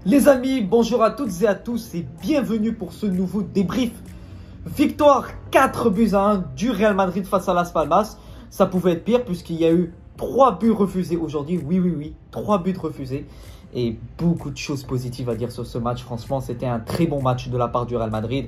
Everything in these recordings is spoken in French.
Les amis, bonjour à toutes et à tous et bienvenue pour ce nouveau débrief. Victoire 4-1 du Real Madrid face à Las Palmas. Ça pouvait être pire puisqu'il y a eu 3 buts refusés aujourd'hui. Oui, 3 buts refusés. Et beaucoup de choses positives à dire sur ce match. Franchement, c'était un très bon match de la part du Real Madrid.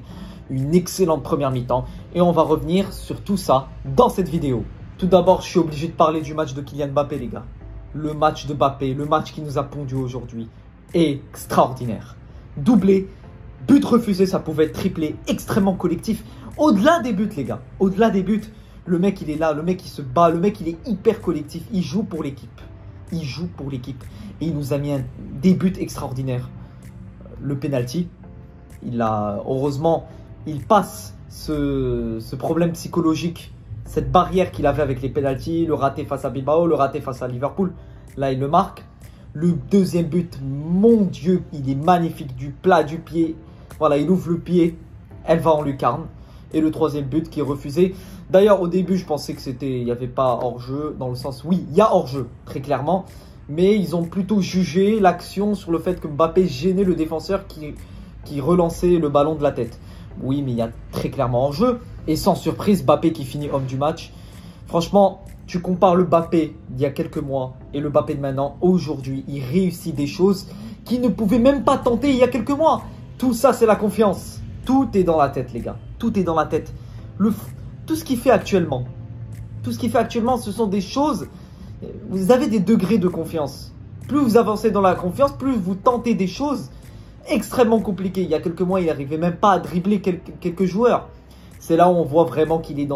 Une excellente première mi-temps. Et on va revenir sur tout ça dans cette vidéo. Tout d'abord, je suis obligé de parler du match de Kylian Mbappé, les gars. Le match de Mbappé, le match qui nous a pondu aujourd'hui. Extraordinaire. Doublé, but refusé, ça pouvait être triplé, extrêmement collectif. Au-delà des buts, les gars, au-delà des buts, le mec il est là, le mec il se bat, le mec il est hyper collectif, il joue pour l'équipe. Il joue pour l'équipe. Et il nous a mis des buts extraordinaires. Le penalty, heureusement, il passe ce problème psychologique, cette barrière qu'il avait avec les penalties, le raté face à Bilbao, le raté face à Liverpool. Là, il le marque. Le deuxième but, mon Dieu, il est magnifique, du plat du pied. Voilà, il ouvre le pied, elle va en lucarne. Et le troisième but qui est refusé. D'ailleurs, au début, je pensais il n'y avait pas hors-jeu, dans le sens, oui, il y a hors-jeu, très clairement. Mais ils ont plutôt jugé l'action sur le fait que Mbappé gênait le défenseur qui relançait le ballon de la tête. Oui, mais il y a très clairement hors-jeu. Et sans surprise, Mbappé qui finit homme du match. Franchement, tu compares le Mbappé d'il y a quelques mois et le Mbappé de maintenant, aujourd'hui, il réussit des choses qu'il ne pouvait même pas tenter il y a quelques mois. Tout ça, c'est la confiance. Tout est dans la tête, les gars. Tout est dans la tête. Tout ce qu'il fait actuellement, ce sont des choses... Vous avez des degrés de confiance. Plus vous avancez dans la confiance, plus vous tentez des choses extrêmement compliquées. Il y a quelques mois, il n'arrivait même pas à dribbler quelques joueurs. C'est là où on voit vraiment qu'il est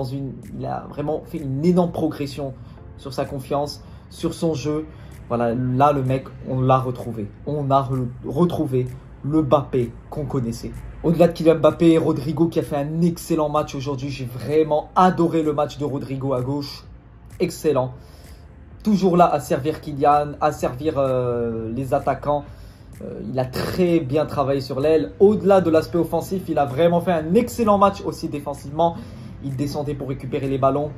il a vraiment fait une énorme progression sur sa confiance, sur son jeu. Voilà, là le mec, on l'a retrouvé. On a retrouvé le Mbappé qu'on connaissait. Au-delà de Kylian Mbappé, Rodrigo qui a fait un excellent match aujourd'hui. J'ai vraiment adoré le match de Rodrigo à gauche. Excellent. Toujours là à servir Kylian, à servir les attaquants. Il a très bien travaillé sur l'aile. Au-delà de l'aspect offensif, il a vraiment fait un excellent match aussi défensivement. Il descendait pour récupérer les ballons.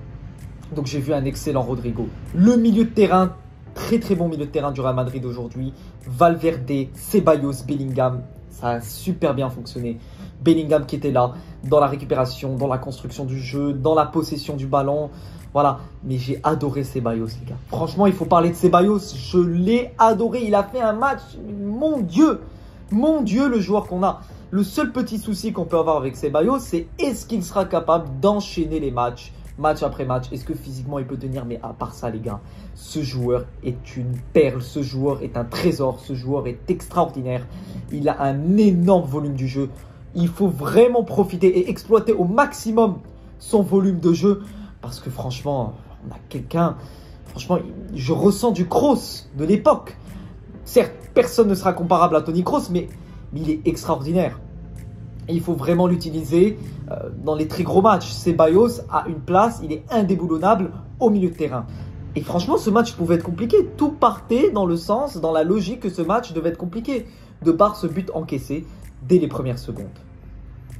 Donc j'ai vu un excellent Rodrigo. Le milieu de terrain, très bon milieu de terrain du Real Madrid aujourd'hui. Valverde, Ceballos, Bellingham, ça a super bien fonctionné. Bellingham qui était là dans la récupération, dans la construction du jeu, dans la possession du ballon. Voilà, mais j'ai adoré Ceballos, les gars. Franchement, il faut parler de Ceballos. Je l'ai adoré. Il a fait un match. Mon Dieu, le joueur qu'on a. Le seul petit souci qu'on peut avoir avec Ceballos, c'est est-ce qu'il sera capable d'enchaîner les match après match. Est-ce que physiquement il peut tenir? Mais à part ça, les gars, ce joueur est une perle. Ce joueur est un trésor. Ce joueur est extraordinaire. Il a un énorme volume du jeu. Il faut vraiment profiter et exploiter au maximum son volume de jeu. Parce que franchement, on a quelqu'un... Franchement, je ressens du Kroos de l'époque. Certes, personne ne sera comparable à Toni Kroos, mais il est extraordinaire. Et il faut vraiment l'utiliser dans les très gros matchs. Ceballos a une place, il est indéboulonnable au milieu de terrain. Et franchement, ce match pouvait être compliqué. Tout partait dans le sens, dans la logique que ce match devait être compliqué. De par ce but encaissé dès les premières secondes.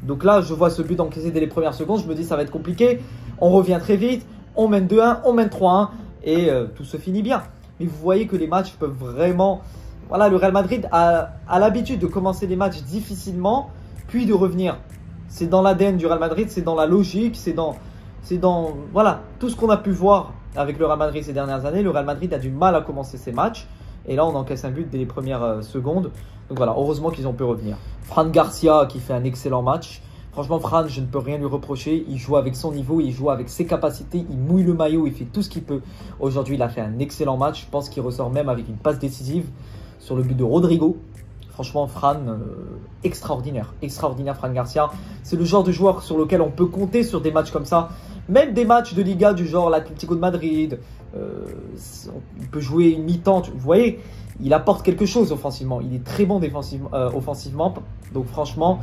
Donc là, je vois ce but encaissé dès les premières secondes. Je me dis, ça va être compliqué. On revient très vite. On mène 2-1, on mène 3-1. Et tout se finit bien. Mais vous voyez que les matchs peuvent vraiment... Voilà, le Real Madrid a l'habitude de commencer les matchs difficilement, puis de revenir. C'est dans l'ADN du Real Madrid, c'est dans la logique, c'est dans voilà, tout ce qu'on a pu voir avec le Real Madrid ces dernières années. Le Real Madrid a du mal à commencer ses matchs. Et là, on encaisse un but dès les premières secondes. Donc voilà, heureusement qu'ils ont pu revenir. Fran Garcia qui fait un excellent match. Franchement, Fran, je ne peux rien lui reprocher. Il joue avec son niveau, il joue avec ses capacités. Il mouille le maillot, il fait tout ce qu'il peut. Aujourd'hui, il a fait un excellent match. Je pense qu'il ressort même avec une passe décisive sur le but de Rodrigo. Franchement, Fran, extraordinaire. Extraordinaire, Fran Garcia. C'est le genre de joueur sur lequel on peut compter sur des matchs comme ça. Même des matchs de Liga du genre l'Atlético de Madrid. Il peut jouer une mi-temps. Vous voyez, il apporte quelque chose offensivement. Il est très bon offensivement. Donc franchement,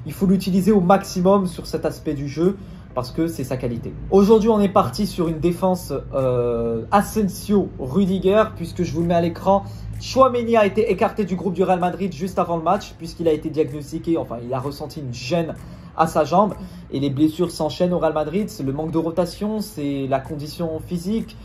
il faut l'utiliser au maximum sur cet aspect du jeu parce que c'est sa qualité. Aujourd'hui, on est parti sur une défense Asensio-Rudiger puisque je vous le mets à l'écran. Tchouaméni a été écarté du groupe du Real Madrid juste avant le match puisqu'il a été diagnostiqué, enfin il a ressenti une gêne à sa jambe et les blessures s'enchaînent au Real Madrid. C'est le manque de rotation, c'est la condition physique,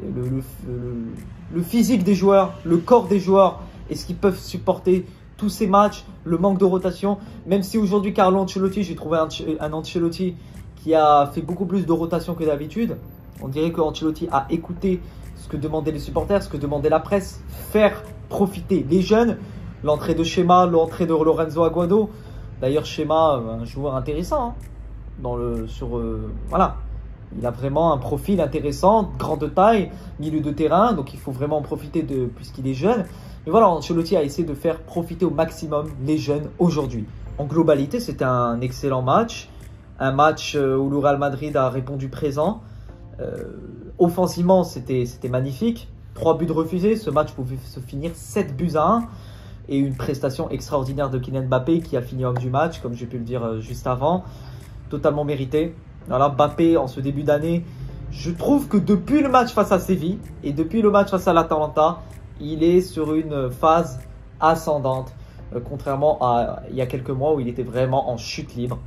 le physique des joueurs, le corps des joueurs. Est-ce qu'ils peuvent supporter tous ces matchs, le manque de rotation. Même si aujourd'hui Carlo Ancelotti, j'ai trouvé un Ancelotti qui a fait beaucoup plus de rotation que d'habitude. On dirait que Ancelotti a écouté ce que demandaient les supporters, ce que demandait la presse, faire profiter les jeunes. L'entrée de Schéma, l'entrée de Lorenzo Aguado. D'ailleurs, Schéma, un joueur intéressant. Voilà. Il a vraiment un profil intéressant, grande taille, milieu de terrain. Donc, il faut vraiment en profiter puisqu'il est jeune. Mais voilà, Ancelotti a essayé de faire profiter au maximum les jeunes aujourd'hui. En globalité, c'était un excellent match. Un match où le Real Madrid a répondu présent. Offensivement, c'était magnifique. 3 buts refusés. Ce match pouvait se finir 7-1. Et une prestation extraordinaire de Kylian Mbappé qui a fini homme du match, comme j'ai pu le dire juste avant. Totalement mérité. Voilà, Mbappé, en ce début d'année, je trouve que depuis le match face à Séville et depuis le match face à l'Atalanta, il est sur une phase ascendante. Contrairement à il y a quelques mois où il était vraiment en chute libre.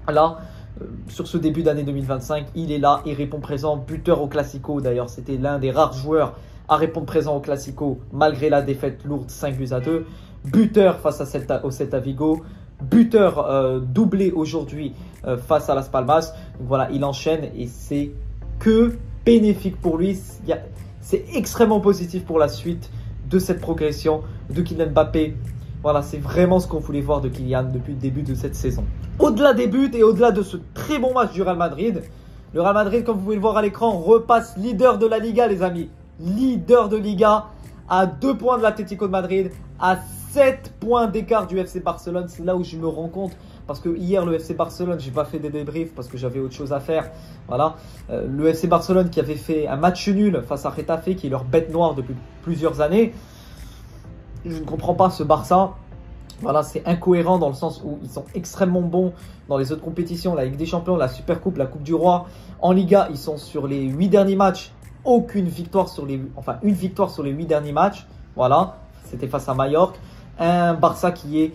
Là, sur ce début d'année 2025, il est là, il répond présent, buteur au Classico. D'ailleurs, c'était l'un des rares joueurs à répondre présent au Classico, malgré la défaite lourde 5-2. Buteur face au Celta Vigo, buteur doublé aujourd'hui face à Las Palmas. Donc voilà, il enchaîne et c'est que bénéfique pour lui. C'est extrêmement positif pour la suite de cette progression de Kylian Mbappé. Voilà, c'est vraiment ce qu'on voulait voir de Kylian depuis le début de cette saison. Au-delà des buts et au-delà de ce très bon match du Real Madrid, le Real Madrid, comme vous pouvez le voir à l'écran, repasse leader de la Liga, les amis. Leader de Liga, à 2 points de l'Atlético de Madrid, à 7 points d'écart du FC Barcelone. C'est là où je me rends compte, parce que hier le FC Barcelone, j'ai pas fait des débriefs parce que j'avais autre chose à faire. Voilà, le FC Barcelone qui avait fait un match nul face à Getafe, qui est leur bête noire depuis plusieurs années. Je ne comprends pas ce Barça. Voilà, c'est incohérent dans le sens où ils sont extrêmement bons dans les autres compétitions, la Ligue des Champions, la Supercoupe, la Coupe du Roi. En Liga, ils sont sur les 8 derniers matchs. Une victoire sur les 8 derniers matchs. Voilà, c'était face à Mallorca. Un Barça qui est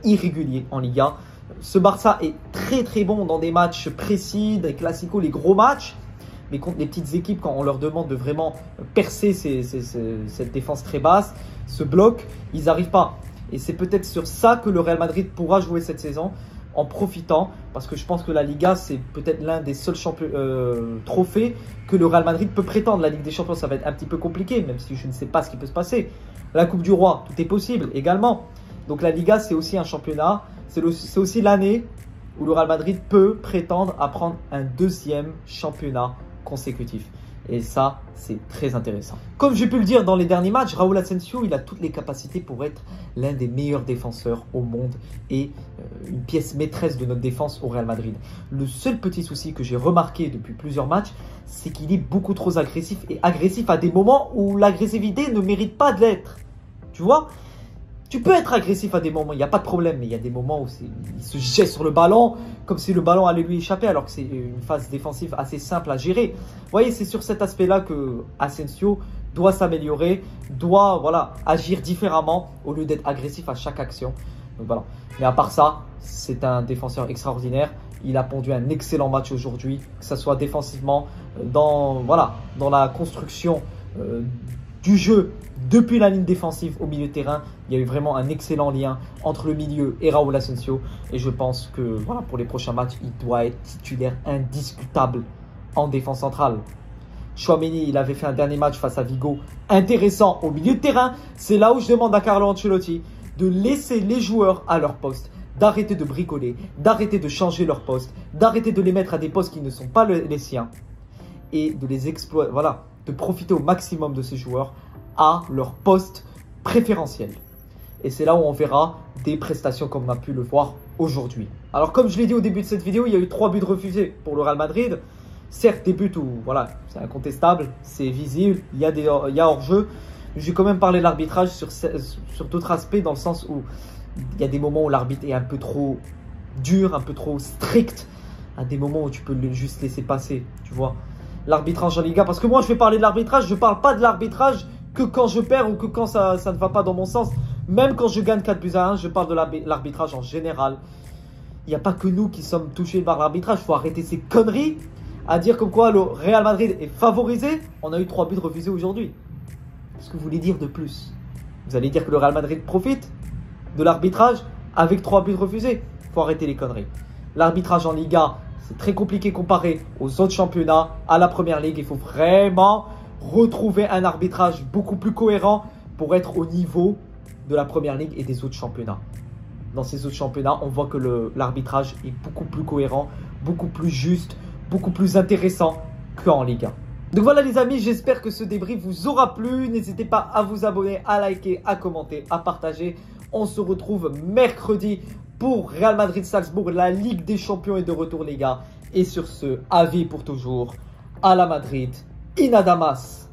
irrégulier en Liga. Ce Barça est très très bon dans des matchs précis, des classicos, les gros matchs. Mais contre les petites équipes, quand on leur demande de vraiment percer cette défense très basse, ce bloc, ils n'arrivent pas. Et c'est peut-être sur ça que le Real Madrid pourra jouer cette saison, en profitant, parce que je pense que la Liga, c'est peut-être l'un des seuls trophées que le Real Madrid peut prétendre. La Ligue des Champions, ça va être un petit peu compliqué, même si je ne sais pas ce qui peut se passer. La Coupe du Roi, tout est possible également. Donc la Liga, c'est aussi un championnat, c'est aussi l'année où le Real Madrid peut prétendre à prendre un 2e championnat consécutif. Et ça, c'est très intéressant. Comme j'ai pu le dire dans les derniers matchs, Raúl Asensio, il a toutes les capacités pour être l'un des meilleurs défenseurs au monde et une pièce maîtresse de notre défense au Real Madrid. Le seul petit souci que j'ai remarqué depuis plusieurs matchs, c'est qu'il est beaucoup trop agressif et agressif à des moments où l'agressivité ne mérite pas de l'être. Tu vois ? Tu peux être agressif à des moments, il n'y a pas de problème, mais il y a des moments où il se jette sur le ballon, comme si le ballon allait lui échapper, alors que c'est une phase défensive assez simple à gérer. Vous voyez, c'est sur cet aspect-là que Asensio doit s'améliorer, doit agir différemment, au lieu d'être agressif à chaque action. Donc voilà. Mais à part ça, c'est un défenseur extraordinaire. Il a pondu un excellent match aujourd'hui, que ce soit défensivement, dans la construction du jeu, depuis la ligne défensive au milieu de terrain. Il y a eu vraiment un excellent lien entre le milieu et Raúl Asensio. Et je pense que pour les prochains matchs, il doit être titulaire indiscutable en défense centrale. Tchouaméni, il avait fait un dernier match face à Vigo intéressant au milieu de terrain. C'est là où je demande à Carlo Ancelotti de laisser les joueurs à leur poste, d'arrêter de bricoler, d'arrêter de changer leur poste, d'arrêter de les mettre à des postes qui ne sont pas les siens et de les exploiter, de profiter au maximum de ces joueurs à leur poste préférentiel. Et c'est là où on verra des prestations comme on a pu le voir aujourd'hui. Alors comme je l'ai dit au début de cette vidéo, il y a eu 3 buts refusés pour le Real Madrid. Certes, des buts où c'est incontestable, c'est visible, il y a hors-jeu. J'ai quand même parlé de l'arbitrage sur d'autres aspects, dans le sens où il y a des moments où l'arbitre est un peu trop dur, un peu trop strict, à des moments où tu peux juste laisser passer, tu vois. L'arbitrage en Liga, parce que moi je vais parler de l'arbitrage, je ne parle pas de l'arbitrage que quand je perds ou que quand ça ne va pas dans mon sens. Même quand je gagne 4-1, je parle de l'arbitrage en général. Il n'y a pas que nous qui sommes touchés par l'arbitrage. Il faut arrêter ces conneries à dire comme quoi le Real Madrid est favorisé. On a eu 3 buts refusés aujourd'hui. Qu'est-ce que vous voulez dire de plus? Vous allez dire que le Real Madrid profite? de l'arbitrage avec 3 buts refusés. Faut arrêter les conneries. L'arbitrage en Liga, c'est très compliqué comparé aux autres championnats. À la Première Ligue, il faut vraiment retrouver un arbitrage beaucoup plus cohérent pour être au niveau de la Première Ligue et des autres championnats. Dans ces autres championnats, on voit que l'arbitrage est beaucoup plus cohérent, beaucoup plus juste, beaucoup plus intéressant qu'en Liga. Donc voilà les amis, j'espère que ce débrief vous aura plu. N'hésitez pas à vous abonner, à liker, à commenter, à partager. On se retrouve mercredi pour Real Madrid-Salzbourg. La Ligue des Champions est de retour les gars. Et sur ce, avis pour toujours. À la Madrid, Inadamas.